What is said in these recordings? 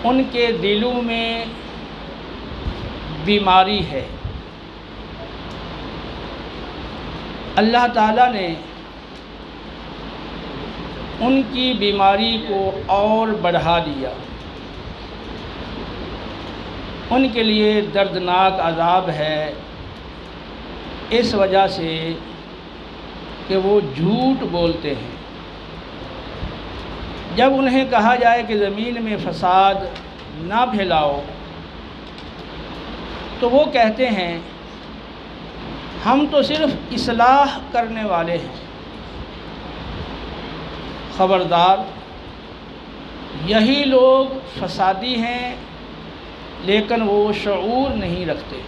ان کے دلوں میں بیماری ہے۔ اللہ تعالیٰ نے ان کی بیماری کو اور بڑھا دیا، ان کے لیے دردناک عذاب ہے، اس وجہ سے کہ وہ جھوٹ بولتے ہیں۔ جب انہیں کہا جائے کہ زمین میں فساد نہ پھیلاؤ تو وہ کہتے ہیں ہم تو صرف اصلاح کرنے والے ہیں۔ خبردار، یہی لوگ فسادی ہیں لیکن وہ شعور نہیں رکھتے۔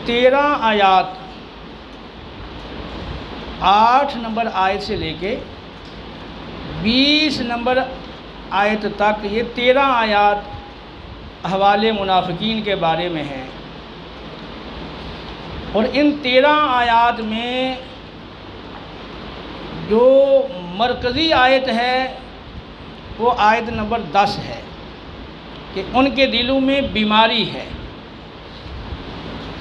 13 آیات، 8 نمبر آیت سے لے کے 20 نمبر آیت تک، یہ 13 آیات احوال منافقین کے بارے میں ہیں، اور ان 13 آیات میں جو مرکزی آیت ہے وہ آیت نمبر 10 ہے کہ ان کے دلوں میں بیماری ہے۔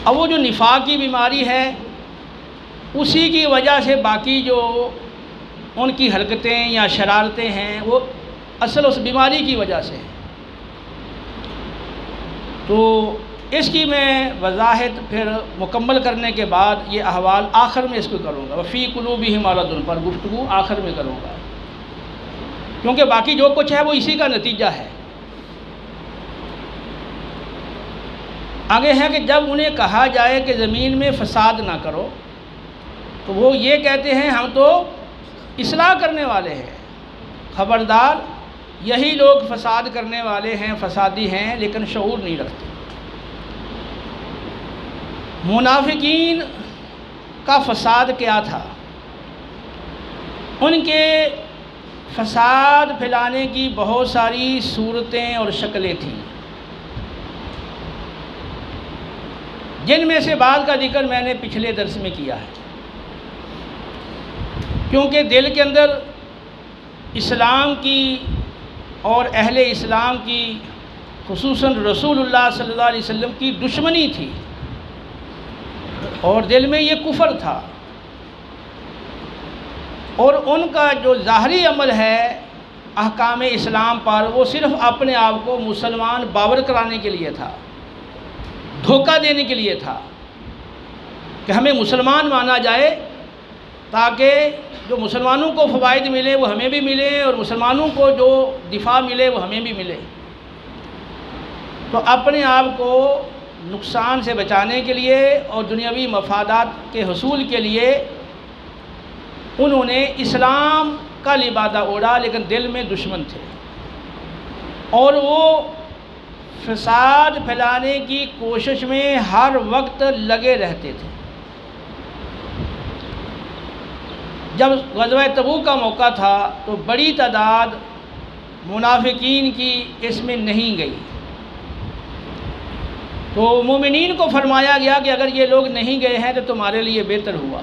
اب وہ جو نفاق کی بیماری ہے اسی کی وجہ سے باقی جو ان کی حرکتیں یا شرارتیں ہیں وہ اصل اس بیماری کی وجہ سے ہیں۔ تو اس کی میں وضاحت پھر مکمل کرنے کے بعد یہ احوال آخر میں اس کو کروں گا، وفی قلوبہم مرض پر گفتگو آخر میں کروں گا، کیونکہ باقی جو کچھ ہے وہ اسی کا نتیجہ ہے۔ آگے ہے کہ جب انہیں کہا جائے کہ زمین میں فساد نہ کرو تو وہ یہ کہتے ہیں ہم تو اصلاح کرنے والے ہیں۔ خبردار، یہی لوگ فساد کرنے والے ہیں، فسادی ہیں، لیکن شعور نہیں رکھتے۔ منافقین کا فساد کیا تھا؟ ان کے فساد پھیلانے کی بہت ساری صورتیں اور شکلیں تھیں، جن میں سے بعض کا ذکر میں نے پچھلے درس میں کیا ہے۔ کیونکہ دل کے اندر اسلام کی اور اہل اسلام کی، خصوصاً رسول اللہ صلی اللہ علیہ وسلم کی دشمنی تھی، اور دل میں یہ کفر تھا، اور ان کا جو ظاہری عمل ہے احکام اسلام پر وہ صرف اپنے آپ کو مسلمان باور کرانے کے لیے تھا، دھوکہ دینے کے لیے تھا کہ ہمیں مسلمان مانا جائے تاکہ جو مسلمانوں کو فوائد ملے وہ ہمیں بھی ملے، اور مسلمانوں کو جو دفاع ملے وہ ہمیں بھی ملے۔ تو اپنے آپ کو نقصان سے بچانے کے لیے اور دنیاوی مفادات کے حصول کے لیے انہوں نے اسلام کا لبادہ اوڑھا، لیکن دل میں دشمن تھے، اور وہ فساد پھیلانے کی کوشش میں ہر وقت لگے رہتے تھے۔ جب غزوہ تبوک کا موقع تھا تو بڑی تعداد منافقین کی اس میں نہیں گئی، تو مومنین کو فرمایا گیا کہ اگر یہ لوگ نہیں گئے ہیں تو تمہارے لیے بہتر ہوا،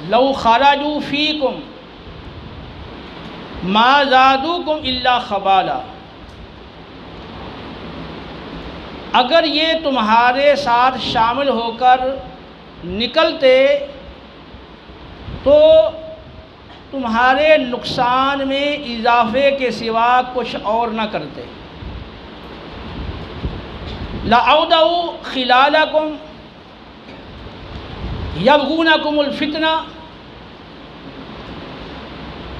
لو خرجوا فیکم ما زادوکم الا خبالا، اگر یہ تمہارے ساتھ شامل ہو کر نکلتے تو تمہارے نقصان میں اضافے کے سوا کچھ اور نہ کرتے۔ لَأَوْدَعُوا خِلَالَكُمْ يَبْغُونَكُمُ الْفِتْنَةَ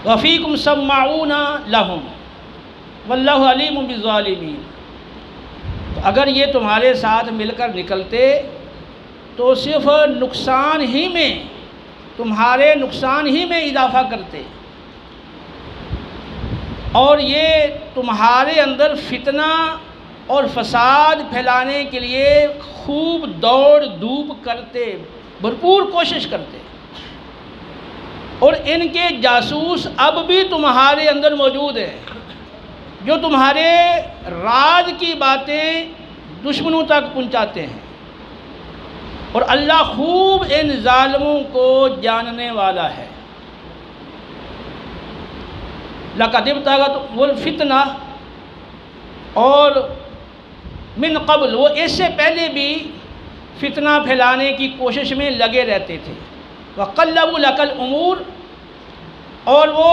وَفِيكُمْ سَمَّاعُونَ لَهُمْ وَاللَّهُ عَلِيمٌ بِالظَّالِمِينَ۔ تو اگر یہ تمہارے ساتھ مل کر نکلتے تو صرف نقصان ہی میں، تمہارے نقصان ہی میں اضافہ کرتے، اور یہ تمہارے اندر فتنہ اور فساد پھیلانے کے لیے خوب دوڑ دھوپ کرتے، بھرپور کوشش کرتے، اور ان کے جاسوس اب بھی تمہارے اندر موجود ہیں جو تمہارے راز کی باتیں دشمنوں تک پہنچاتے ہیں، اور اللہ خوب ان ظالموں کو جاننے والا ہے۔ لقد ابتغت الفتنہ، اور من قبل، وہ اس سے پہلے بھی فتنہ پھیلانے کی کوشش میں لگے رہتے تھے۔ وقلبوا لک الامور، اور وہ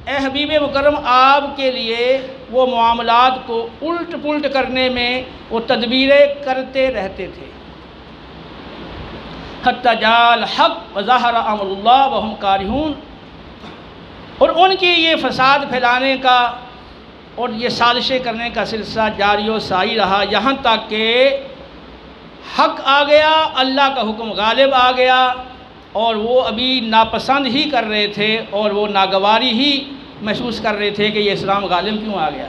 اے حبیب مکرم آپ کے لیے وہ معاملات کو الٹ پلٹ کرنے میں وہ تدبیریں کرتے رہتے تھے۔ حتی جاء الحق وظہر امر اللہ وہم کارہون، اور ان کی یہ فساد پھیلانے کا اور یہ سازشیں کرنے کا سلسلہ جاری و ساری رہا، یہاں تک کہ حق آ گیا، اللہ کا حکم غالب آ گیا، اور وہ ابھی ناپسند ہی کر رہے تھے اور وہ ناگواری ہی محسوس کر رہے تھے کہ یہ اسلام غالب کیوں آ گیا۔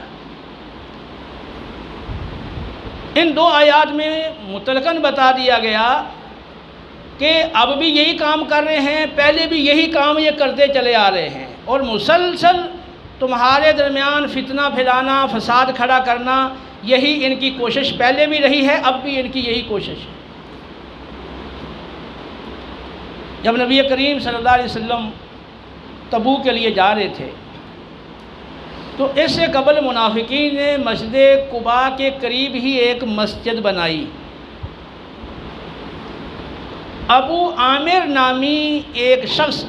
ان دو آیات میں مطلقاً بتا دیا گیا کہ اب بھی یہی کام کر رہے ہیں، پہلے بھی یہی کام یہ کرتے چلے آ رہے ہیں، اور مسلسل تمہارے درمیان فتنہ پھیلانا، فساد کھڑا کرنا، یہی ان کی کوشش پہلے بھی رہی ہے، اب بھی ان کی یہی کوشش ہے۔ جب نبی کریم صلی اللہ علیہ وسلم تبوک کے لیے جا رہے تھے تو اس سے قبل منافقین نے مسجد قباء کے قریب ہی ایک مسجد بنائی۔ ابو عامر نامی ایک شخص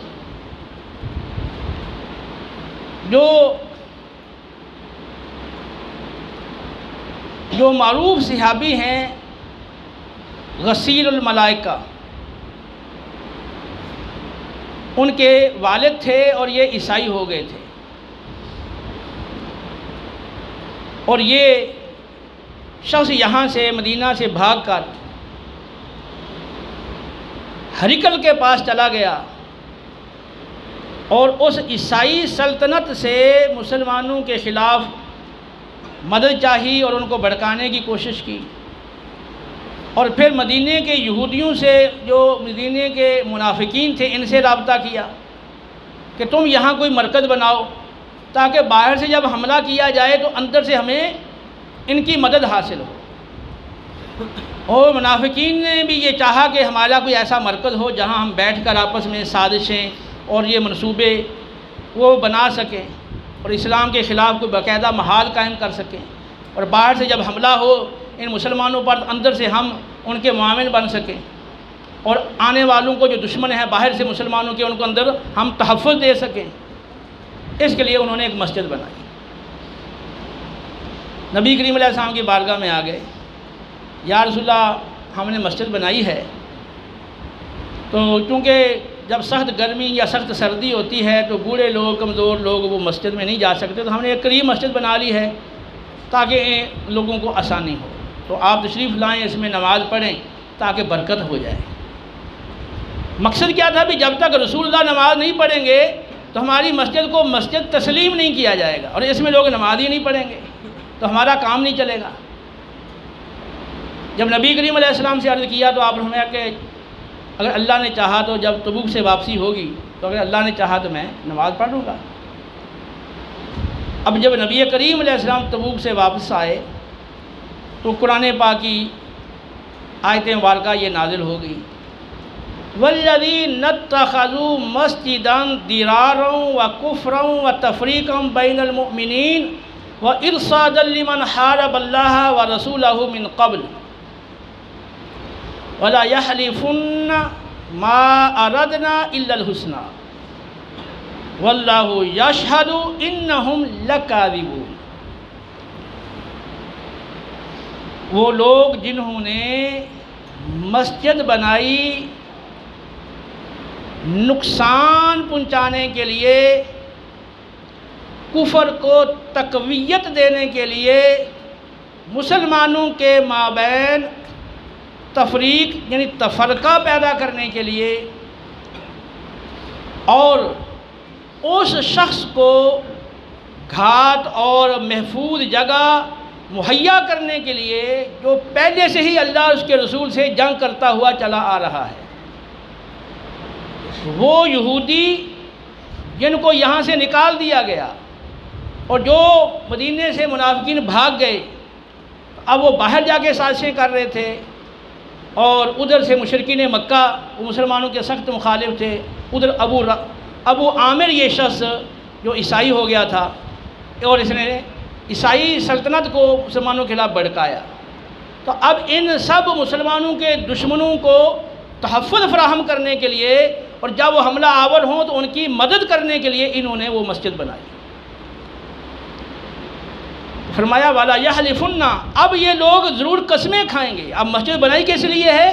جو معروف صحابی ہیں، غسیل الملائکہ، ان کے والد تھے اور یہ عیسائی ہو گئے تھے، اور یہ شخص یہاں سے مدینہ سے بھاگ کر ہرقل کے پاس چلا گیا اور اس عیسائی سلطنت سے مسلمانوں کے خلاف مدد چاہی اور ان کو بھڑکانے کی کوشش کی، اور پھر مدینے کے یہودیوں سے، جو مدینے کے منافقین تھے، ان سے رابطہ کیا کہ تم یہاں کوئی مرکز بناؤ تاکہ باہر سے جب حملہ کیا جائے تو اندر سے ہمیں ان کی مدد حاصل ہو۔ اور منافقین نے بھی یہ چاہا کہ ہمارا کوئی ایسا مرکز ہو جہاں ہم بیٹھ کر آپس میں سازشیں اور یہ منصوبے وہ بنا سکیں اور اسلام کے خلاف کوئی باقاعدہ محال قائم کر سکیں، اور باہر سے جب حملہ ہو ان مسلمانوں پر اندر سے ہم ان کے معاون بن سکیں، اور آنے والوں کو جو دشمن ہیں باہر سے مسلمانوں کے، ان کو اندر ہم تحفظ دے سکیں۔ اس کے لیے انہوں نے ایک مسجد بنائی۔ نبی کریم علیہ السلام کی بارگاہ میں آ گئے، یا رسول اللہ ہم نے مسجد بنائی ہے، تو چونکہ جب سخت گرمی یا سخت سردی ہوتی ہے تو بوڑھے لوگ، کمزور لوگ وہ مسجد میں نہیں جا سکتے، تو ہم نے ایک قریب مسجد بنا لی ہے تاکہ لوگوں کو آسانی ہو، تو آپ تشریف لائیں، اس میں نماز پڑھیں تاکہ برکت ہو جائے۔ مقصد کیا تھا بھی جب تک رسول اللہ نماز نہیں پڑھیں گے تو ہماری مسجد کو مسجد تسلیم نہیں کیا جائے گا، اور اس میں لوگ نماز ہی نہیں پڑھیں گے تو ہمارا کام نہیں چلے گا۔ جب نبی کریم علیہ السلام سے عرض کیا تو آپ نے فرمایا کہ اگر اللہ نے چاہا تو جب تبوک سے واپسی ہوگی تو اگر اللہ نے چاہا تو میں نماز پڑھ لوں گا۔ اب جب نبی کریم علیہ السلام تبوک سے واپس آئے تو قرآن پاک کی آیت مبارکہ یہ نازل ہو گئی، وَالَّذِينَ اتَّخَذُوا مَسْجِدًا ضِرَارًا وَكُفْرًا وَتَفْرِيقًا بَيْنَ الْمُؤْمِنِينَ وَإِرْصَادًا لِمَنْ حَارَبَ اللَّهَ وَرَسُولَهُ مِنْ قَبْلُ وَلَا يَحْلِفُنَّ مَا أَرَدْنَا إِلَّا الْحُسْنَى وَاللَّهُ يَشْهَدُ إِنَّهُمْ لَكَاذِبُونَ۔ وہ لوگ جنہوں نے مسجد بنائی نقصان پہنچانے کے لیے، کفر کو تقویت دینے کے لیے، مسلمانوں کے مابین تفریق یعنی تفرقہ پیدا کرنے کے لیے، اور اس شخص کو گھات اور محفوظ جگہ مہیا کرنے کے لیے جو پہلے سے ہی اللہ اس کے رسول سے جنگ کرتا ہوا چلا آ رہا ہے، وہ یہودی جن کو یہاں سے نکال دیا گیا اور جو مدینے سے منافقین بھاگ گئے، اب وہ باہر جا کے سازشیں کر رہے تھے، اور ادھر سے مشرکین مکہ وہ مسلمانوں کے سخت مخالف تھے، ادھر ابو عامر یہ شخص جو عیسائی ہو گیا تھا، اور اس نے عیسائی سلطنت کو مسلمانوں کے خلاف بھڑکایا۔ تو اب ان سب مسلمانوں کے دشمنوں کو تحفظ فراہم کرنے کے لیے اور جب وہ حملہ آور ہوں تو ان کی مدد کرنے کے لیے انہوں نے وہ مسجد بنائی۔ فرمایا والا یحلفن، اب یہ لوگ ضرور قسمیں کھائیں گے۔ اب مسجد بنائی کس لیے ہے؟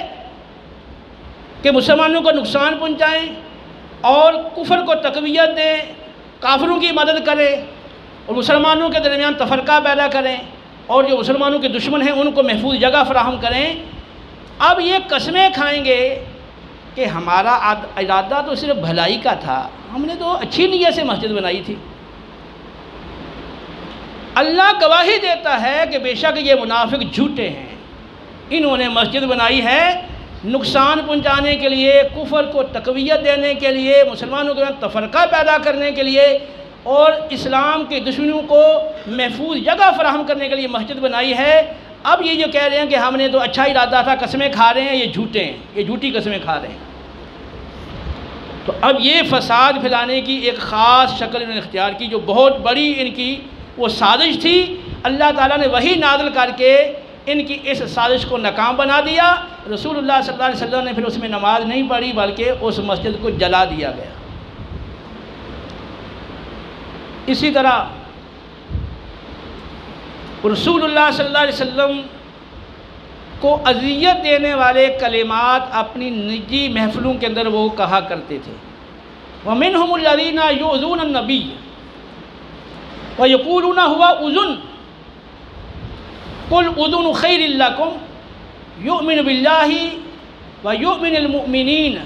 کہ مسلمانوں کو نقصان پہنچائیں اور کفر کو تقویت دیں، کافروں کی مدد کریں اور مسلمانوں کے درمیان تفرقہ پیدا کریں، اور جو مسلمانوں کے دشمن ہیں ان کو محفوظ جگہ فراہم کریں۔ اب یہ قسمیں کھائیں گے کہ ہمارا ارادہ تو صرف بھلائی کا تھا، ہم نے تو اچھی نیت سے مسجد بنائی تھی۔ اللہ گواہی دیتا ہے کہ بے شک یہ منافق جھوٹے ہیں، انہوں نے مسجد بنائی ہے نقصان پہنچانے کے لیے، کفر کو تقویت دینے کے لیے، مسلمانوں کے تفرقہ پیدا کرنے کے لیے اور اسلام کے دشمنوں کو محفوظ جگہ فراہم کرنے کے لیے مسجد بنائی ہے۔ اب یہ جو کہہ رہے ہیں کہ ہم نے تو اچھا ارادہ تھا، قسمیں کھا رہے ہیں، یہ جھوٹے ہیں، یہ جھوٹی قسمیں کھا رہے ہیں۔ تو اب یہ فساد پھیلانے کی ایک خاص شکل انہوں نے اختیار کی، جو بہت بڑی ان کی وہ سازش تھی۔ اللہ تعالیٰ نے وحی نازل کر کے ان کی اس سازش کو ناکام بنا دیا۔ رسول اللہ صلی اللہ علیہ وسلم نے پھر اس میں نماز نہیں پڑھی بلکہ اس مسجد کو جلا دیا گیا۔ اسی طرح رسول اللہ صلی اللہ علیہ وسلم کو اذیت دینے والے کلمات اپنی نجی محفلوں کے اندر وہ کہا کرتے تھے۔ وَمِنْهُمُ الَّذِينَ يُؤْذُونَ النَّبِيَّ وَيَقُولُونَ هُوَ أُذُنٌ قُلْ أُذُنُ خَيْرٍ لَكُمْ يُؤْمِنُ بِاللَّهِ وَيُؤْمِنُ الْمُؤْمِنِينَ۔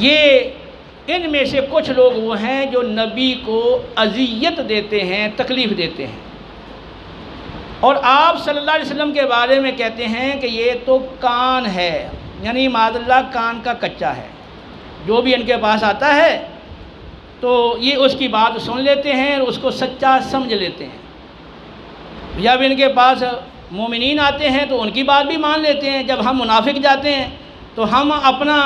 یہ ان میں سے کچھ لوگ وہ ہیں جو نبی کو اذیت دیتے ہیں، تکلیف دیتے ہیں، اور آپ صلی اللہ علیہ وسلم کے بارے میں کہتے ہیں کہ یہ تو کان ہے، یعنی معاذ اللہ کان کا کچا ہے، جو بھی ان کے پاس آتا ہے تو یہ اس کی بات سن لیتے ہیں اور اس کو سچا سمجھ لیتے ہیں۔ جب ان کے پاس مومنین آتے ہیں تو ان کی بات بھی مان لیتے ہیں، جب ہم منافق جاتے ہیں تو ہم اپنا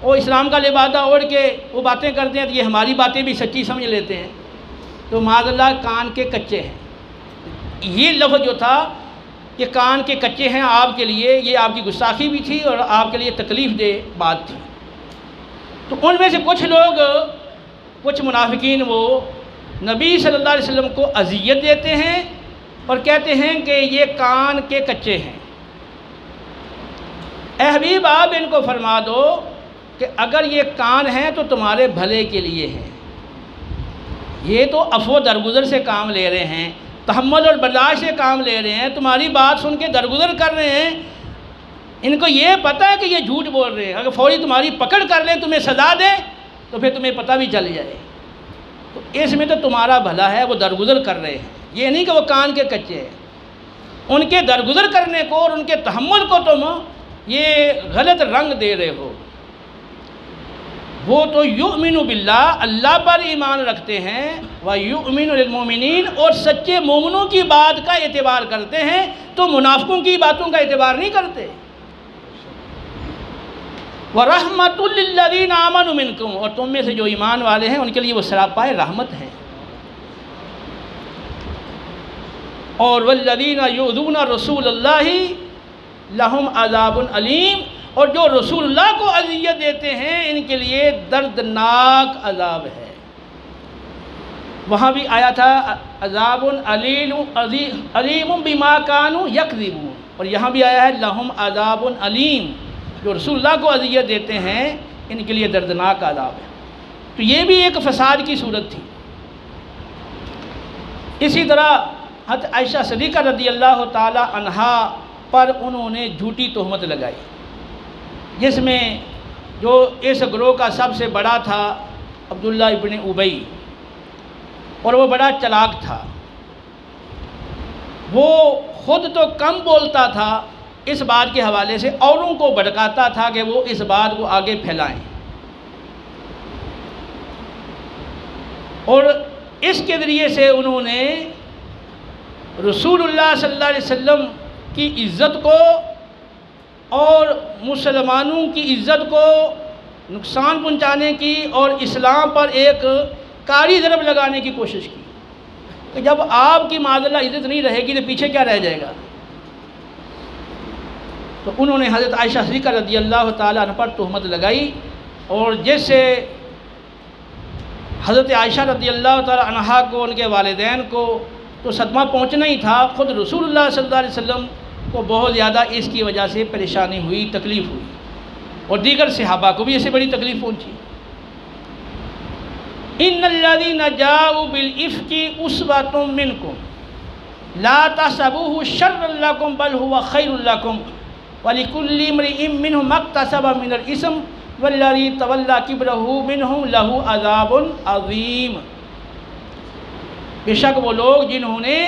وہ اسلام کا لبادہ اوڑھ کے وہ باتیں کرتے ہیں تو یہ ہماری باتیں بھی سچی سمجھ لیتے ہیں۔ تو معاذ اللہ کان کے کچے ہیں۔ یہ لفظ جو تھا یہ کان کے کچے ہیں آپ کے لیے، یہ آپ کی گستاخی بھی تھی اور آپ کے لیے تکلیف دہ بات تھی۔ تو ان میں سے کچھ لوگ، کچھ منافقین وہ نبی صلی اللہ علیہ وسلم کو اذیت دیتے ہیں اور کہتے ہیں کہ یہ کان کے کچے ہیں۔ اے حبیب آپ ان کو فرما دو کہ اگر یہ کان ہیں تو تمہارے بھلے کے لیے ہیں، یہ تو عفو درگزر سے کام لے رہے ہیں، تحمل اور برداشت سے کام لے رہے ہیں، تمہاری بات سن کے درگزر کر رہے ہیں۔ ان کو یہ پتہ ہے کہ یہ جھوٹ بول رہے ہیں، اگر فوری تمہاری پکڑ کر لیں، تمہیں سزا دیں تو پھر تمہیں پتہ بھی چل جائے۔ تو اس میں تو تمہارا بھلا ہے، وہ درگزر کر رہے ہیں، یہ نہیں کہ وہ کان کے کچے ہیں۔ ان کے درگزر کرنے کو اور ان کے تحمل کو تم یہ غلط رنگ دے رہے ہو۔ وہ تو یؤمن باللہ، اللہ پر ایمان رکھتے ہیں، وَيُؤْمِنُ لِلْمُؤْمِنِينَ، اور سچے مومنوں کی بات کا اعتبار کرتے ہیں، تو منافقوں کی باتوں کا اعتبار نہیں کرتے۔ وَرَحْمَةٌ لِّلَّذِينَ آمَنُوا مِنْكُمْ، اور تم میں سے جو ایمان والے ہیں ان کے لیے وہ سراپائے رحمت ہیں۔ اور وَالَّذِينَ يُؤْذُونَ رَسُولَ اللَّهِ لَهُمْ عَذَابٌ عَلِيمٌ، اور جو رسول اللہ کو اذیت دیتے ہیں ان کے لیے دردناک عذاب ہے۔ وہاں بھی آیا تھا عذاب علیم بما كانوا یکذبون، اور یہاں بھی آیا ہے لہم عذاب علیم، جو رسول اللہ کو اذیت دیتے ہیں ان کے لیے دردناک عذاب ہے۔ تو یہ بھی ایک فساد کی صورت تھی۔ اسی طرح حضرت عائشہ صدیقہ رضی اللہ تعالی عنہا پر انہوں نے جھوٹی تہمت لگائی، جس میں جو اس گروہ کا سب سے بڑا تھا عبداللہ ابن ابی، اور وہ بڑا چلاک تھا۔ وہ خود تو کم بولتا تھا، اس بات کے حوالے سے اوروں کو بھڑکاتا تھا کہ وہ اس بات کو آگے پھیلائیں، اور اس کے ذریعے سے انہوں نے رسول اللہ صلی اللہ علیہ وسلم کی عزت کو اور مسلمانوں کی عزت کو نقصان پہنچانے کی اور اسلام پر ایک کاری ضرب لگانے کی کوشش کی کہ جب آپ کی معاذ اللہ عزت نہیں رہے گی تو پیچھے کیا رہ جائے گا۔ تو انہوں نے حضرت عائشہ صدیقہ رضی اللہ تعالیٰ عنہ پر تہمت لگائی، اور جیسے حضرت عائشہ رضی اللہ تعالیٰ عنہا کو، ان کے والدین کو تو صدمہ پہنچنا ہی تھا، خود رسول اللہ صلی اللہ علیہ وسلم کو بہت زیادہ اس کی وجہ سے پریشانی ہوئی، تکلیف ہوئی، اور دیگر صحابہ کو بھی اسے بڑی تکلیف پہنچی۔ ان الذین جاؤوا بالافک عصبۃ منکم لا تحسبوه شرا لکم بل هو خیر لکم ولکل امرئ منهم ما اکتسب من الاثم والذی تولى کبرہ منہم لہ عذاب عظیم۔ بے شک وہ لوگ جنہوں نے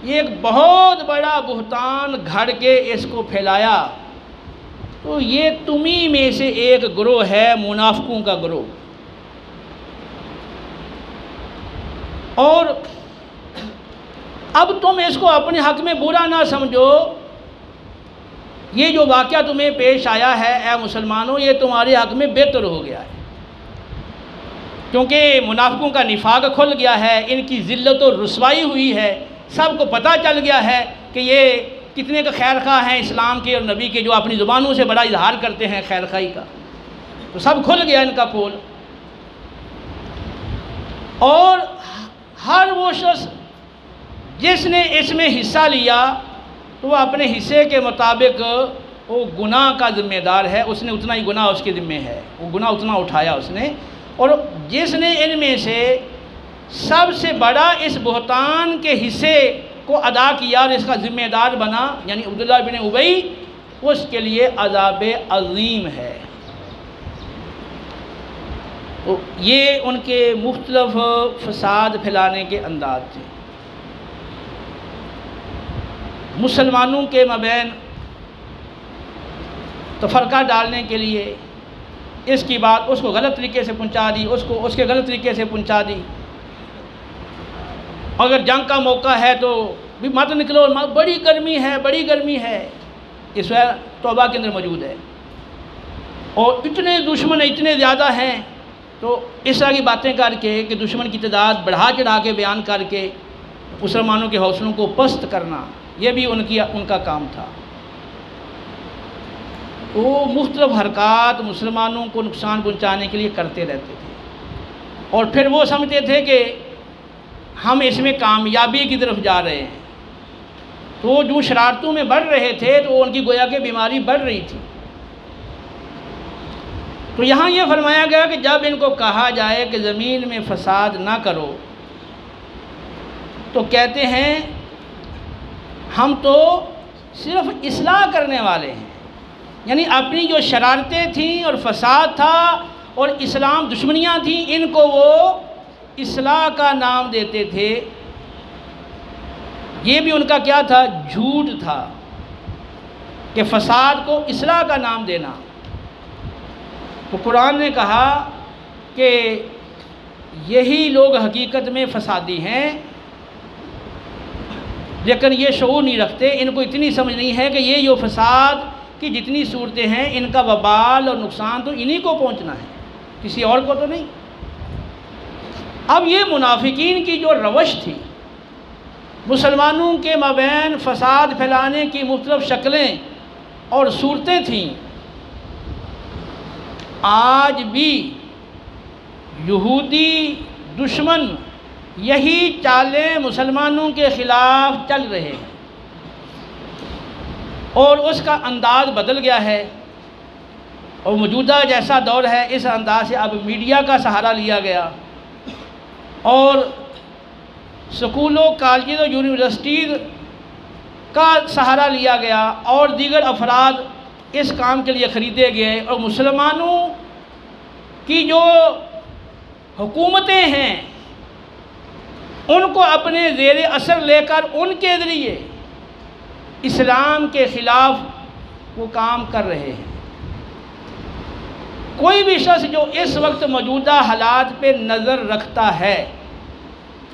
یہ ایک بہت بڑا بہتان گھڑ کے اس کو پھیلایا، تو یہ تمہیں میں سے ایک گروہ ہے، منافقوں کا گروہ۔ اور اب تم اس کو اپنے حق میں برا نہ سمجھو، یہ جو واقعہ تمہیں پیش آیا ہے اے مسلمانوں، یہ تمہارے حق میں بہتر ہو گیا ہے، کیونکہ منافقوں کا نفاق کھل گیا ہے، ان کی ذلت و رسوائی ہوئی ہے، سب کو پتہ چل گیا ہے کہ یہ کتنے کا خیر خواہ ہیں اسلام کے اور نبی کے، جو اپنی زبانوں سے بڑا اظہار کرتے ہیں خیر خواہی کا، تو سب کھل گیا ان کا پول۔ اور ہر وہ شخص جس نے اس میں حصہ لیا تو وہ اپنے حصے کے مطابق وہ گناہ کا ذمہ دار ہے، اس نے اتنا ہی گناہ اس کے ذمہ ہے، وہ گناہ اتنا اٹھایا اس نے۔ اور جس نے ان میں سے سب سے بڑا اس بہتان کے حصے کو ادا کیا اور اس کا ذمہ دار بنا، یعنی عبداللہ بن ابی، اس کے لیے عذاب عظیم ہے۔ یہ ان کے مختلف فساد پھیلانے کے انداز تھے، مسلمانوں کے مابین تفرقہ ڈالنے کے لیے، اس کی بات اس کو غلط طریقے سے پہنچا دی، اس کو اس کے غلط طریقے سے پہنچا دی۔ اگر جنگ کا موقع ہے تو بھی مت نکلو، بڑی گرمی ہے، بڑی گرمی ہے، اس وقت توبہ کے اندر موجود ہے، اور اتنے دشمن اتنے زیادہ ہیں، تو اس طرح کی باتیں کر کے کہ دشمن کی تعداد بڑھا چڑھا کے بیان کر کے مسلمانوں کے حوصلوں کو پست کرنا، یہ بھی ان کا کام تھا۔ وہ مختلف حرکات مسلمانوں کو نقصان پہنچانے کے لیے کرتے رہتے تھے، اور پھر وہ سمجھتے تھے کہ ہم اس میں کامیابی کی طرف جا رہے ہیں، تو وہ جو شرارتوں میں بڑھ رہے تھے تو ان کی گویا کہ بیماری بڑھ رہی تھی۔ تو یہاں یہ فرمایا گیا کہ جب ان کو کہا جائے کہ زمین میں فساد نہ کرو تو کہتے ہیں ہم تو صرف اصلاح کرنے والے ہیں، یعنی اپنی جو شرارتیں تھیں اور فساد تھا اور اسلام دشمنیاں تھیں، ان کو وہ اصلاح کا نام دیتے تھے۔ یہ بھی ان کا کیا تھا؟ جھوٹ تھا کہ فساد کو اصلاح کا نام دینا۔ تو قرآن نے کہا کہ یہی لوگ حقیقت میں فسادی ہیں، لیکن یہ شعور نہیں رکھتے، ان کو اتنی سمجھ نہیں ہے کہ یہ جو فساد کی جتنی صورتیں ہیں ان کا وبال اور نقصان تو انہی کو پہنچنا ہے، کسی اور کو تو نہیں۔ اب یہ منافقین کی جو روش تھی، مسلمانوں کے مابین فساد پھیلانے کی مختلف شکلیں اور صورتیں تھیں، آج بھی یہودی دشمن یہی چالیں مسلمانوں کے خلاف چل رہے ہیں، اور اس کا انداز بدل گیا ہے، اور موجودہ جیسا دور ہے اس انداز سے اب میڈیا کا سہارا لیا گیا، اور سکولوں، کالجوں اور یونیورسٹیز کا سہارا لیا گیا، اور دیگر افراد اس کام کے لیے خریدے گئے، اور مسلمانوں کی جو حکومتیں ہیں ان کو اپنے زیر اثر لے کر ان کے ذریعے اسلام کے خلاف وہ کام کر رہے ہیں۔ کوئی بھی شخص جو اس وقت موجودہ حالات پہ نظر رکھتا ہے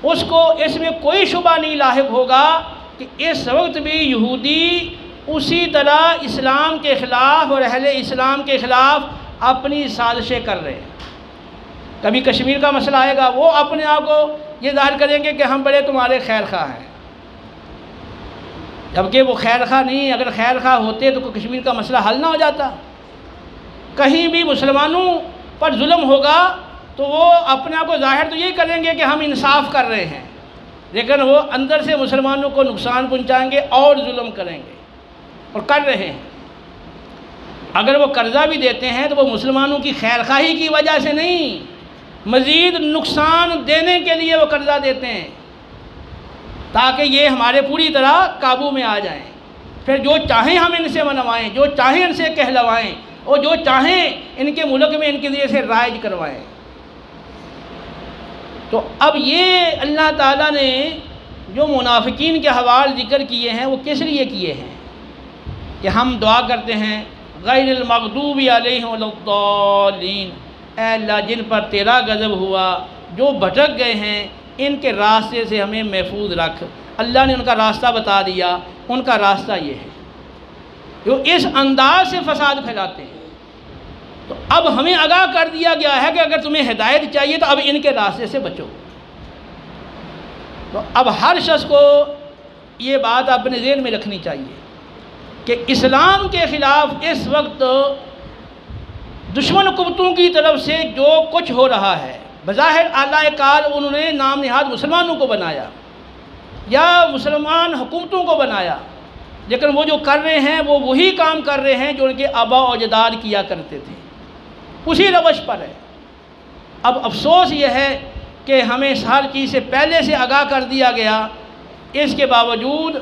اس کو اس میں کوئی شبہ نہیں لاحق ہوگا کہ اس وقت بھی یہودی اسی طرح اسلام کے خلاف اور اہل اسلام کے خلاف اپنی سازشیں کر رہے ہیں۔ کبھی کشمیر کا مسئلہ آئے گا، وہ اپنے آپ کو یہ ظاہر کریں گے کہ ہم بڑے تمہارے خیر خواہ ہیں، جبکہ وہ خیر خواہ نہیں۔ اگر خیر خواہ ہوتے تو کشمیر کا مسئلہ حل نہ ہو جاتا۔ کہیں بھی مسلمانوں پر ظلم ہوگا تو وہ اپنے آپ کو ظاہر تو یہی کریں گے کہ ہم انصاف کر رہے ہیں، لیکن وہ اندر سے مسلمانوں کو نقصان پہنچائیں گے اور ظلم کریں گے، اور کر رہے ہیں۔ اگر وہ قرضہ بھی دیتے ہیں تو وہ مسلمانوں کی خیر خواہی کی وجہ سے نہیں، مزید نقصان دینے کے لیے وہ قرضہ دیتے ہیں تاکہ یہ ہمارے پوری طرح قابو میں آ جائیں۔ پھر جو چاہیں ہم ان سے منوائیں، جو چاہیں ان سے کہلوائیں، اور جو چاہیں ان کے ملک میں ان کے ذریعے سے رائج کروائیں۔ تو اب یہ اللہ تعالیٰ نے جو منافقین کے حوال ذکر کیے ہیں وہ کس لیے کیے ہیں کہ ہم دعا کرتے ہیں غیر المغضوب علیہم ولا الضالین، اے اللہ جن پر تیرا غضب ہوا، جو بھٹک گئے ہیں، ان کے راستے سے ہمیں محفوظ رکھ۔ اللہ نے ان کا راستہ بتا دیا، ان کا راستہ یہ ہے، جو اس انداز سے فساد پھیلاتے ہیں۔ تو اب ہمیں آگاہ کر دیا گیا ہے کہ اگر تمہیں ہدایت چاہیے تو اب ان کے راستے سے بچو۔ تو اب ہر شخص کو یہ بات اپنے ذہن میں رکھنی چاہیے کہ اسلام کے خلاف اس وقت دشمن قوتوں کی طرف سے جو کچھ ہو رہا ہے، بظاہر اعلی کار انہوں نے نام نہاد مسلمانوں کو بنایا یا مسلمان حکومتوں کو بنایا، لیکن وہ جو کر رہے ہیں وہ وہی کام کر رہے ہیں جو ان کے آباء و اجداد کیا کرتے تھے، اسی روش پر ہے۔ اب افسوس یہ ہے کہ ہمیں ہر چیز سے پہلے سے آگاہ کر دیا گیا، اس کے باوجود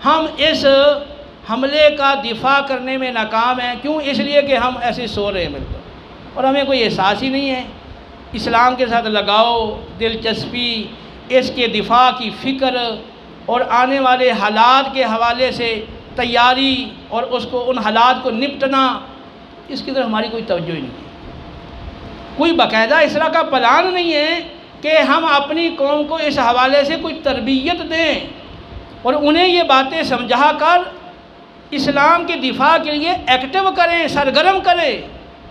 ہم اس حملے کا دفاع کرنے میں ناکام ہیں۔ کیوں؟ اس لیے کہ ہم ایسے سو رہے ہیں مل کر، اور ہمیں کوئی احساس ہی نہیں ہے اسلام کے ساتھ لگاؤ، دلچسپی، اس کے دفاع کی فکر، اور آنے والے حالات کے حوالے سے تیاری اور اس کو ان حالات کو نپٹنا، اس کی طرف ہماری کوئی توجہ ہی نہیں ہے۔ کوئی باقاعدہ اس طرح کا پلان نہیں ہے کہ ہم اپنی قوم کو اس حوالے سے کوئی تربیت دیں اور انہیں یہ باتیں سمجھا کر اسلام کے دفاع کے لیے ایکٹیو کریں، سرگرم کریں۔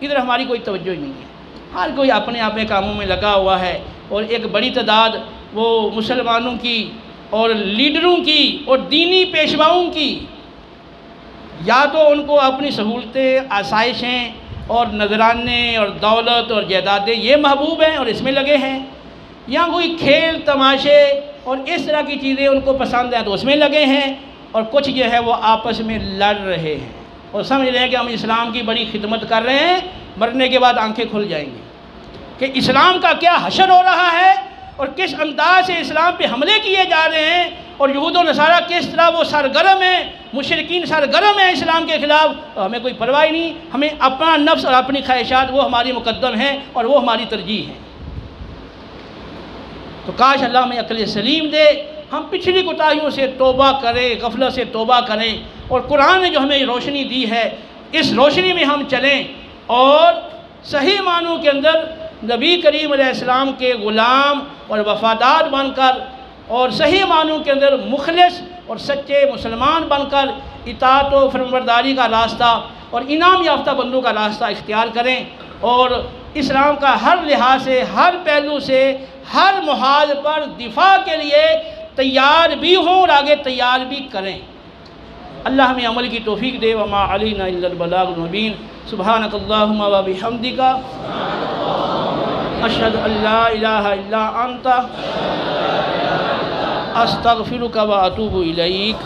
ادھر ہماری کوئی توجہ ہی نہیں ہے، ہر کوئی اپنے اپنے کاموں میں لگا ہوا ہے، اور ایک بڑی تعداد وہ مسلمانوں کی اور لیڈروں کی اور دینی پیشواؤں کی، یا تو ان کو اپنی سہولتیں، آسائشیں اور نذرانے اور دولت اور جائیدادیں یہ محبوب ہیں اور اس میں لگے ہیں، یا کوئی کھیل تماشے اور اس طرح کی چیزیں ان کو پسند ہیں تو اس میں لگے ہیں، اور کچھ جو ہے وہ آپس میں لڑ رہے ہیں اور سمجھ رہے ہیں کہ ہم اسلام کی بڑی خدمت کر رہے ہیں، مرنے کے بعد آنکھیں کھل جائیں گی کہ اسلام کا کیا حشر ہو رہا ہے اور کس انداز سے اسلام پہ حملے کیے جا رہے ہیں، اور یہود و نصارہ کس طرح وہ سرگرم ہیں، مشرکین سرگرم ہیں اسلام کے خلاف۔ تو ہمیں کوئی پرواہ نہیں، ہمیں اپنا نفس اور اپنی خواہشات وہ ہماری مقدم ہیں اور وہ ہماری ترجیح ہیں۔ تو کاش اللہ ہمیں عقل سلیم دے، ہم پچھلی کوتاہیوں سے توبہ کریں، غفلت سے توبہ کریں، اور قرآن نے جو ہمیں روشنی دی ہے اس روشنی میں ہم چلیں، اور صحیح معنوں کے اندر نبی کریم علیہ السلام کے غلام اور وفادار بن کر، اور صحیح معنوں کے اندر مخلص اور سچے مسلمان بن کر اطاعت و فرمانبرداری کا راستہ اور انعام یافتہ بندوں کا راستہ اختیار کریں، اور اسلام کا ہر لحاظ سے، ہر پہلو سے، ہر محاذ پر دفاع کے لیے تیار بھی ہوں اور آگے تیار بھی کریں۔ اللہ ہمیں عمل کی توفیق دے۔ وما علینا الا البلاغ المبین۔ سبحانک اللہم و بحمدک، اشہد ان لا الہ الا انت، استغفرک و اتوب الیک۔